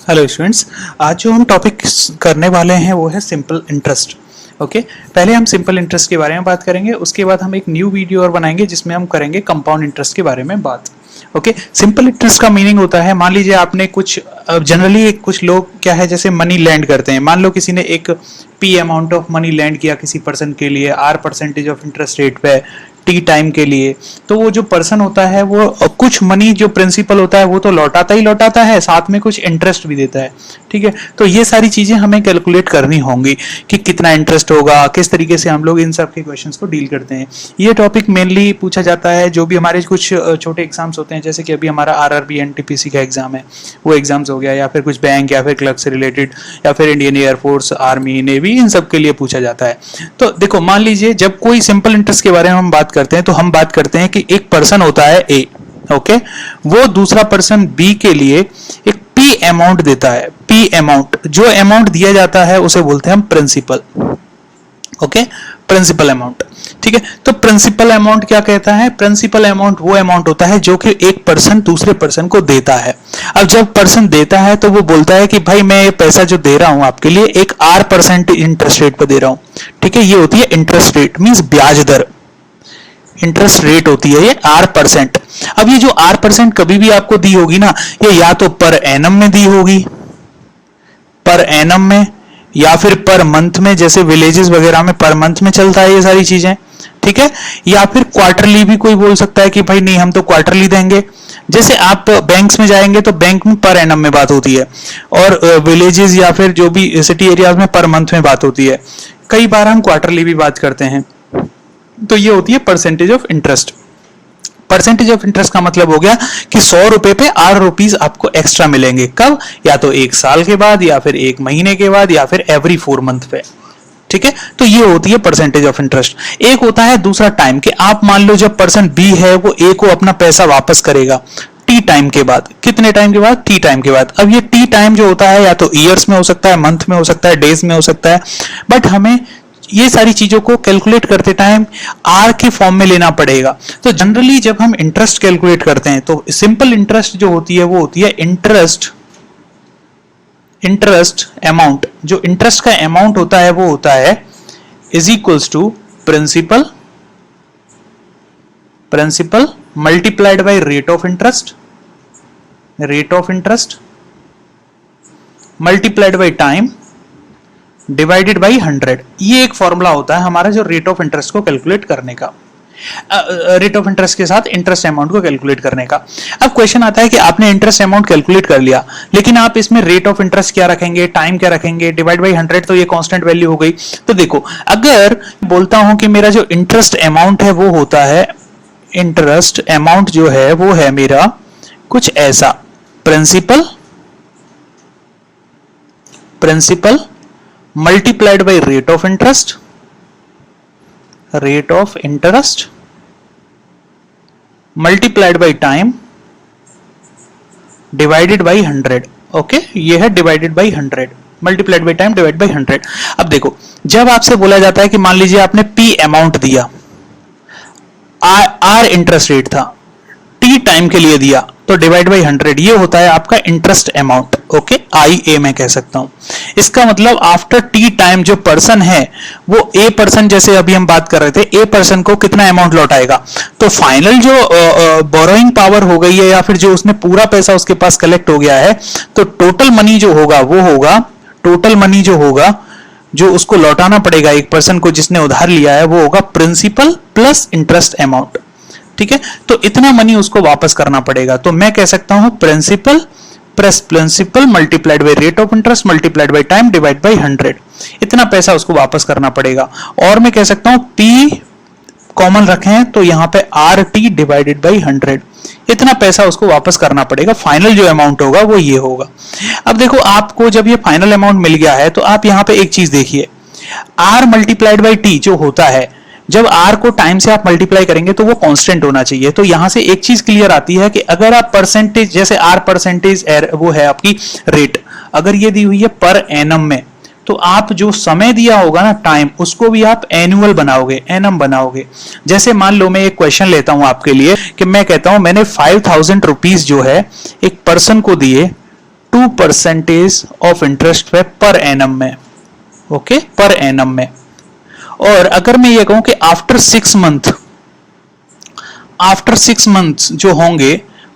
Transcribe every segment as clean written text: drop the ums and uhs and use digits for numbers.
Hello students, आज जो हम टॉपिक करने वाले हैं वो है सिंपल इंटरेस्ट। ओके, पहले हम सिंपल इंटरेस्ट के बारे में बात करेंगे, उसके बाद हम एक न्यू वीडियो और बनाएंगे जिसमें हम करेंगे कंपाउंड इंटरेस्ट के बारे में बात। ओके, सिंपल इंटरेस्ट का मीनिंग होता है, मान लीजिए आपने कुछ जनरली कुछ लोग क्या है जैसे मनी लैंड करते हैं। मान लो किसी ने एक P amount of money lend किया किसी पर्सन के लिए R percentage of interest rate पे टी टाइम के लिए, तो वो जो पर्सन होता है वो कुछ मनी जो प्रिंसिपल होता है वो तो लौटाता ही लौटाता है, साथ में कुछ इंटरेस्ट भी देता है। ठीक है, तो ये सारी चीजें हमें कैलकुलेट करनी होंगी कि कितना इंटरेस्ट होगा, किस तरीके से हम लोग इन सब के क्वेश्चंस को डील करते हैं। ये टॉपिक मेनली पूछा जाता है जो भी हमारे कुछ छोटे एग्जाम्स होते हैं, जैसे कि अभी हमारा आरआरबी एनटीपीसी का एग्जाम है, वो एग्जाम्स हो गया, या फिर कुछ बैंक या फिर क्लर्क से रिलेटेड, या फिर इंडियन एयरफोर्स, आर्मी, नेवी, इन सब के लिए पूछा जाता है। तो देखो, मान लीजिए जब कोई सिंपल इंटरेस्ट के बारे में हम बात करते हैं तो हम बात करते हैं कि एक पर्सन होता है ए, ओके, वो दूसरा पर्सन बी के लिए एक पी अमाउंट देता है। पी अमाउंट, जो अमाउंट दिया जाता है उसे बोलते हैं हम प्रिंसिपल। Okay, principal amount. ठीक है, तो प्रिंसिपल अमाउंट क्या कहता है? प्रिंसिपल अमाउंट वो अमाउंट होता है जो कि एक पर्सन दूसरे पर्सन को देता है। अब जब पर्सन देता है तो वो बोलता है कि भाई मैं ये पैसा जो दे रहा हूं आपके लिए एक आर परसेंट इंटरेस्ट रेट पर दे रहा हूं। ठीक है, ये होती है इंटरेस्ट रेट, मींस ब्याज दर। इंटरेस्ट रेट होती है ये आर परसेंट। अब ये जो आर परसेंट कभी भी आपको दी होगी ना, ये या तो पर एनम में दी होगी, पर एनम में, या फिर पर मंथ में, जैसे विलेजेस वगैरह में पर मंथ में चलता है ये सारी चीजें। ठीक है, या फिर क्वार्टरली भी कोई बोल सकता है कि भाई नहीं हम तो क्वार्टरली देंगे। जैसे आप बैंक्स में जाएंगे तो बैंक में पर एनम में बात होती है, और विलेजेस या फिर जो भी सिटी एरियाज में पर मंथ में बात होती है। कई बार हम क्वार्टरली भी बात करते हैं। तो ये होती है percentage of interest. Percentage of interest का मतलब हो गया कि 100 रुपए पे 8 रुपीज आपको एक्स्ट्रा मिलेंगे। कब? या तो एक साल के बाद, या फिर एक महीने के बाद, या फिर एवरी 4 मंथ पे। ठीक है, तो ये होती है परसेंटेज ऑफ इंटरेस्ट। एक होता है दूसरा टाइम, कि आप मान लो जब पर्सन बी है वो ए को अपना पैसा वापस करेगा टी टाइम के बाद। कितने टाइम के बाद? टी टाइम के बाद। अब ये टी टाइम जो होता है या तो ईयर्स में हो सकता है, मंथ में हो सकता है, डेज में हो सकता है, बट हमें ये सारी चीजों को कैलकुलेट करते टाइम आर के फॉर्म में लेना पड़ेगा। तो जनरली जब हम इंटरेस्ट कैलकुलेट करते हैं तो सिंपल इंटरेस्ट जो होती है वो होती है इंटरेस्ट अमाउंट। जो इंटरेस्ट का अमाउंट होता है वो होता है is equals to principal multiplied by rate of interest multiplied by time divided by 100। ये एक फॉर्मूला होता है हमारा जो रेट ऑफ इंटरेस्ट को कैलकुलेट करने का, रेट ऑफ इंटरेस्ट के साथ इंटरेस्ट अमाउंट को कैलकुलेट करने का। अब क्वेश्चन आता है कि आपने इंटरेस्ट अमाउंट कैलकुलेट कर लिया, लेकिन आप इसमें रेट ऑफ इंटरेस्ट क्या रखेंगे, टाइम क्या रखेंगे, डिवाइड बाई 100, तो ये कांस्टेंट वैल्यू हो गई। तो देखो, अगर बोलता हूं कि मेरा जो इंटरेस्ट अमाउंट है वो होता है, इंटरेस्ट अमाउंट जो है वो है मेरा कुछ ऐसा, principal multiplied by rate of interest multiplied by time divided by 100। Okay, ये है divided by 100, multiplied by time divide by 100। अब देखो, जब आपसे बोला जाता है कि मान लीजिए आपने पी अमाउंट दिया, आर इंटरेस्ट रेट था, टी टाइम के लिए दिया, तो डिवाइड बाई 100, ये होता है आपका इंटरेस्ट अमाउंट। ओके, आई ए मैं कह सकता हूं। इसका मतलब आफ्टर टी टाइम जो पर्सन है वो ए पर्सन, जैसे अभी हम बात कर रहे थे, ए पर्सन को कितना अमाउंट लौटाएगा, तो फाइनल जो बोरोइंग पावर हो गई है या फिर जो उसने पूरा पैसा उसके पास कलेक्ट हो गया है, तो टोटल मनी जो होगा वो होगा, टोटल मनी जो होगा जो उसको लौटाना पड़ेगा एक पर्सन को जिसने उधार लिया है, वो होगा प्रिंसिपल प्लस इंटरेस्ट अमाउंट। ठीक है, तो इतना मनी उसको वापस करना पड़ेगा। तो मैं कह सकता हूं principal multiplied by rate of interest multiplied by time divide by 100, इतना पैसा उसको वापस करना पड़ेगा। और मैं कह सकता हूं पी कॉमन रखें तो यहां पे आर टी डिवाइडेड बाई 100, इतना पैसा उसको वापस करना पड़ेगा। फाइनल जो अमाउंट होगा वो ये होगा। अब देखो, आपको जब ये फाइनल अमाउंट मिल गया है तो आप यहां पे एक चीज देखिए, आर मल्टीप्लाइड बाई टी जो होता है, जब आर को टाइम से आप मल्टीप्लाई करेंगे तो वो कांस्टेंट होना चाहिए। तो यहां से एक चीज क्लियर आती है कि अगर आप परसेंटेज, जैसे आर परसेंटेज वो है आपकी रेट, अगर ये दी हुई है पर एनम में, तो आप जो समय दिया होगा ना टाइम, उसको भी आप एनुअल बनाओगे, एनम बनाओगे। जैसे मान लो मैं एक क्वेश्चन लेता हूं आपके लिए कि मैं कहता हूं मैंने 5000 रुपीज जो है एक पर्सन को दिए 2% ऑफ इंटरेस्ट पे पर एनम में, ओके, पर एनम में। और अगर मैं ये कहूं कि आफ्टर 6 मंथ्स जो होंगे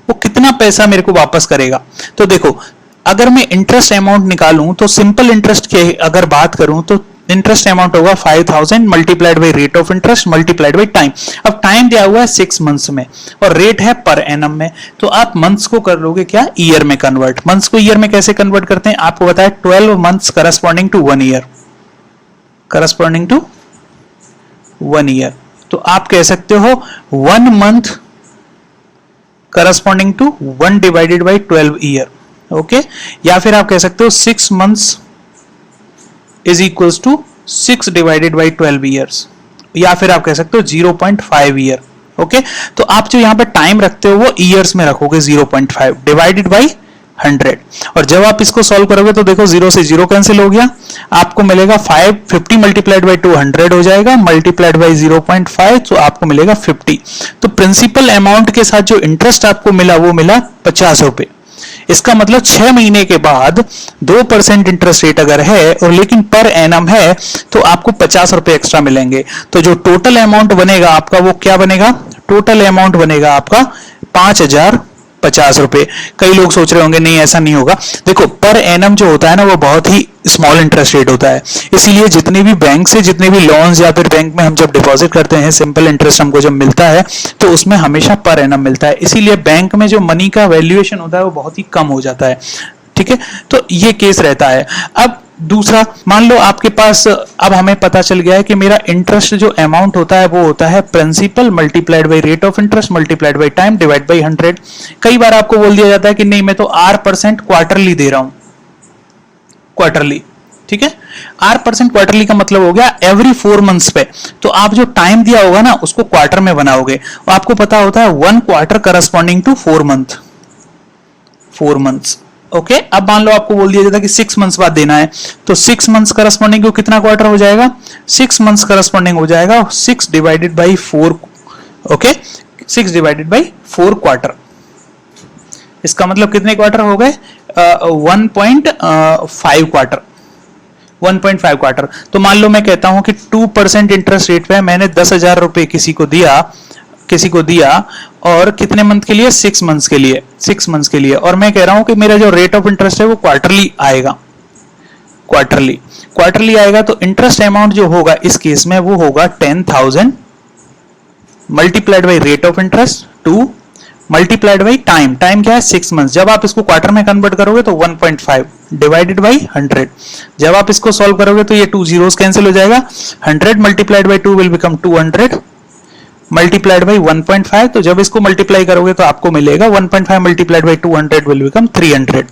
वो कितना पैसा मेरे को वापस करेगा, तो देखो अगर मैं इंटरेस्ट अमाउंट निकालूं तो सिंपल इंटरेस्ट के अगर बात करूं तो इंटरेस्ट अमाउंट होगा 5000 multiplied by rate of interest multiplied by time. अब टाइम दिया हुआ है 6 मंथ्स में और रेट है पर एनम में, तो आप मंथ्स को कर लोगे क्या, ईयर में कन्वर्ट। मंथ्स को ईयर में कैसे कन्वर्ट करते हैं आपको बताया, 12 months corresponding to 1 year, corresponding to 1 year. तो आप कह सकते हो 1 month corresponding to 1 divided by 12 year, okay. या फिर आप कह सकते हो 6 months is equals to 6 divided by 12 years, या फिर आप कह सकते हो 0.5 ईयर, ओके। तो आप जो यहां पे टाइम रखते हो वो ईयर्स में रखोगे, 0.5 डिवाइडेड बाई 100। और जब आप इसको सॉल्व करोगे तो देखो 0 से 0 कैंसिल हो गया, आपको मिलेगा 50 मल्टीप्लाइड बाई 200 हो जाएगा, मल्टीप्लाइड बाई 0.5 तो आपको मिलेगा 50। तो प्रिंसिपल अमाउंट के साथ जो इंटरेस्ट आपको मिला वो मिला 50 रुपए। इसका मतलब 6 महीने के बाद 2% इंटरेस्ट रेट अगर है और लेकिन पर एनम है तो आपको 50 रुपए एक्स्ट्रा मिलेंगे। तो जो टोटल अमाउंट बनेगा आपका वो क्या बनेगा, टोटल अमाउंट बनेगा आपका 5050 रुपए। कई लोग सोच रहे होंगे नहीं ऐसा नहीं होगा, देखो पर एनम जो होता है ना वो बहुत ही स्मॉल इंटरेस्ट रेट होता है, इसीलिए जितने भी बैंक से जितने भी लोन्स या फिर बैंक में हम जब डिपॉजिट करते हैं सिंपल इंटरेस्ट हमको जब मिलता है तो उसमें हमेशा पर एनम मिलता है, इसीलिए बैंक में जो मनी का वैल्यूएशन होता है वो बहुत ही कम हो जाता है, ठीक है। तो ये केस रहता है। अब दूसरा, मान लो आपके पास, अब हमें पता चल गया है कि मेरा इंटरेस्ट जो अमाउंट होता है वो होता है principal multiplied by rate of interest multiplied by time divide by 100। कई बार आपको बोल दिया जाता है कि नहीं मैं तो R% क्वार्टरली दे रहा हूं, क्वार्टरली, ठीक है। R% क्वार्टरली का मतलब हो गया एवरी 4 मंथ्स पे, तो आप जो टाइम दिया होगा ना उसको क्वार्टर में बनाओगे, और आपको पता होता है 1 quarter corresponding to 4 months, okay. अब मान लो आपको बोल दिया जाता है कि 6 मंथ्स बाद देना है, तो 6 मंथ्स करस्पॉन्डिंग को कितना क्वार्टर हो जाएगा, 6 मंथ्स करस्पॉन्डिंग हो जाएगा 6 divided by 4, okay, 6 divided by 4 quarter. इसका मतलब कितने क्वार्टर हो गए, 1.5 क्वार्टर, 1.5 क्वार्टर। तो मान लो मैं कहता हूं कि 2% इंटरेस्ट रेट पे मैंने 10,000 रुपए किसी को दिया और कितने मंथ के लिए, 6 मंथ्स के लिए, 6 मंथ्स के लिए, और मैं कह रहा हूं कि मेरा जो रेट ऑफ इंटरेस्ट है वो क्वार्टरली आएगा, क्वार्टरली आएगा। तो इंटरेस्ट अमाउंट जो होगा इस केस में वो होगा 10,000 multiplied by rate of interest 2 multiplied by time, time क्या है 6 मंथ्स। जब आप इसको क्वार्टर में कन्वर्ट करोगे तो 1.5 डिवाइडेड बाई 100। जब आप इसको सॉल्व करोगे तो ये 2 zeros कैंसिल हो जाएगा, 100 multiplied by 2 will become 200 multiplied by 1.5। तो जब इसको मल्टीप्लाई करोगे तो आपको मिलेगा 1.5 मल्टीप्लाइड बाई 200 विल बिकम 300।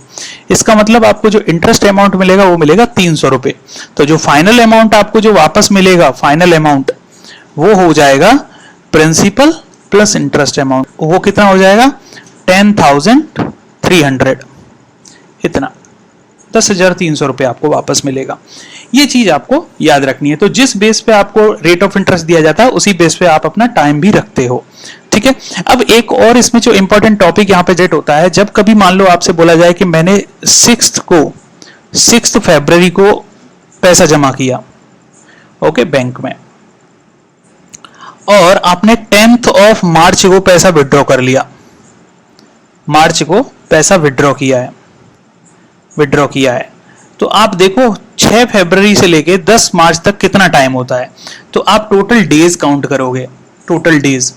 इसका मतलब आपको जो इंटरेस्ट अमाउंट मिलेगा वो मिलेगा 300 रुपए। तो जो फाइनल अमाउंट आपको जो वापस मिलेगा, फाइनल अमाउंट वो हो जाएगा प्रिंसिपल प्लस इंटरेस्ट अमाउंट, वो कितना हो जाएगा 10,300, इतना 10,300 रुपए आपको वापस मिलेगा। ये चीज आपको याद रखनी है। तो जिस बेस पे आपको रेट ऑफ इंटरेस्ट दिया जाता है उसी बेस पे आप अपना टाइम भी रखते हो, ठीक है। अब एक और इसमें जो इंपॉर्टेंट टॉपिक यहाँ पे जेट होता है, जब कभी मान लो आपसे बोला जाए कि मैंने 6 फरवरी को पैसा जमा किया, ओके, बैंक में, और आपने 10th ऑफ मार्च को पैसा विड्रॉ कर लिया, मार्च को पैसा विड्रॉ किया है, तो आप देखो 6 फरवरी से लेके 10 मार्च तक कितना टाइम होता है, तो आप टोटल डेज काउंट करोगे, टोटल डेज।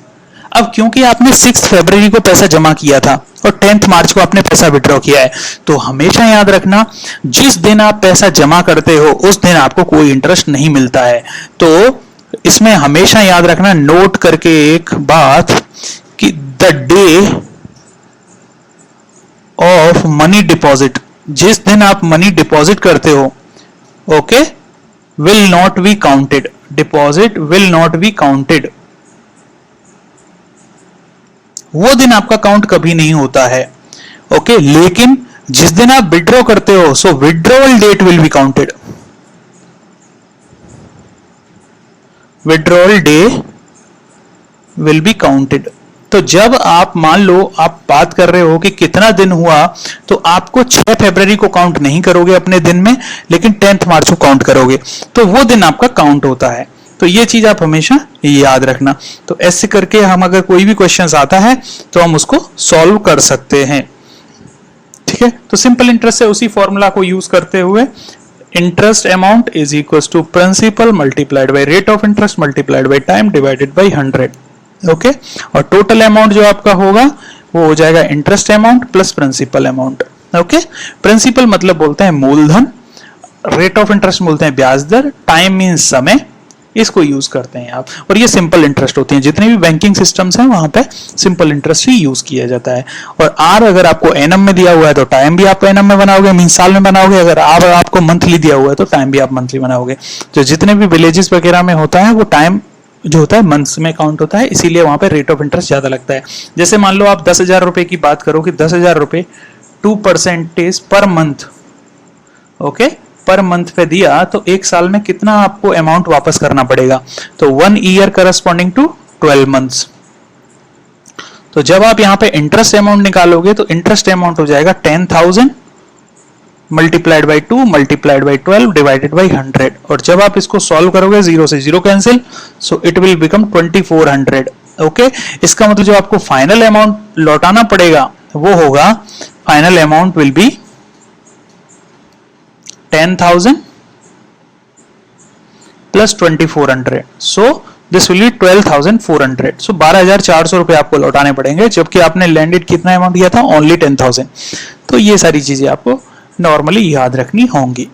अब क्योंकि आपने 6 फरवरी को पैसा जमा किया था और 10th मार्च को आपने पैसा विड्रॉ किया है, तो हमेशा याद रखना जिस दिन आप पैसा जमा करते हो उस दिन आपको कोई इंटरेस्ट नहीं मिलता है। तो इसमें हमेशा याद रखना, नोट करके एक बात कि the day of money deposit, जिस दिन आप मनी डिपॉजिट करते हो, okay, will not be counted, deposit will not be counted, वो दिन आपका काउंट कभी नहीं होता है, ओके। लेकिन जिस दिन आप विड्रॉ करते हो, so withdrawal date will be counted, withdrawal day will be counted, तो जब आप मान लो आप बात कर रहे हो कि कितना दिन हुआ, तो आपको 6 फरवरी को काउंट नहीं करोगे अपने दिन में, लेकिन 10 मार्च को काउंट करोगे, तो वो दिन आपका काउंट होता है। तो ये चीज आप हमेशा याद रखना। तो ऐसे करके हम अगर कोई भी क्वेश्चन आता है तो हम उसको सॉल्व कर सकते हैं। ठीक है, तो सिंपल इंटरेस्ट से उसी फॉर्मूला को यूज करते हुए interest amount is equal to principal multiplied by rate of interest multiplied by time divided by 100। Okay, और टोटल अमाउंट जो आपका होगा वो हो जाएगा interest amount plus principal amount. Okay, principal मतलब बोलते हैं मूलधन, रेट ऑफ इंटरेस्ट बोलते हैं ब्याज दर, टाइम मींस समय, इसको यूज करते हैं आप। और ये सिंपल इंटरेस्ट होती है, जितने भी बैंकिंग सिस्टम्स हैं वहां पे सिंपल इंटरेस्ट ही यूज किया जाता है। और आर अगर आपको एनएम में दिया हुआ है तो टाइम भी आप एनएम में बनाओगे, मीन साल में बनाओगे। अगर आर आपको मंथली दिया हुआ है तो टाइम भी आप मंथली बनाओगे। जो जितने भी विलेजेस वगैरह में होता है वो टाइम जो होता है मंथ्स में काउंट होता है, इसीलिए वहां पे रेट ऑफ इंटरेस्ट ज्यादा लगता है। जैसे मान लो आप 10,000 रुपए की बात करो कि 10,000 रुपए 2% per month, okay, per month पे दिया, तो एक साल में कितना आपको अमाउंट वापस करना पड़ेगा? तो 1 ईयर करस्पॉन्डिंग टू 12 मंथ्स। तो जब आप यहां पे इंटरेस्ट अमाउंट निकालोगे तो इंटरेस्ट अमाउंट हो जाएगा 10,000 multiplied by 2 multiplied by 12 divided by 100। और जब आप इसको सॉल्व करोगे, 0 से 0 cancel, so it will become 2400। Okay, इसका मतलब जो आपको फाइनल अमाउंट लौटाना पड़ेगा वो होगा, final amount will be 10,000 plus 2400, so this will be 12,400। सो 12,400 रुपए आपको लौटाने पड़ेंगे, जबकि आपने लैंडेड कितना अमाउंट किया था? ओनली 10,000। तो ये सारी चीजें आपको नॉर्मली याद रखनी होंगी।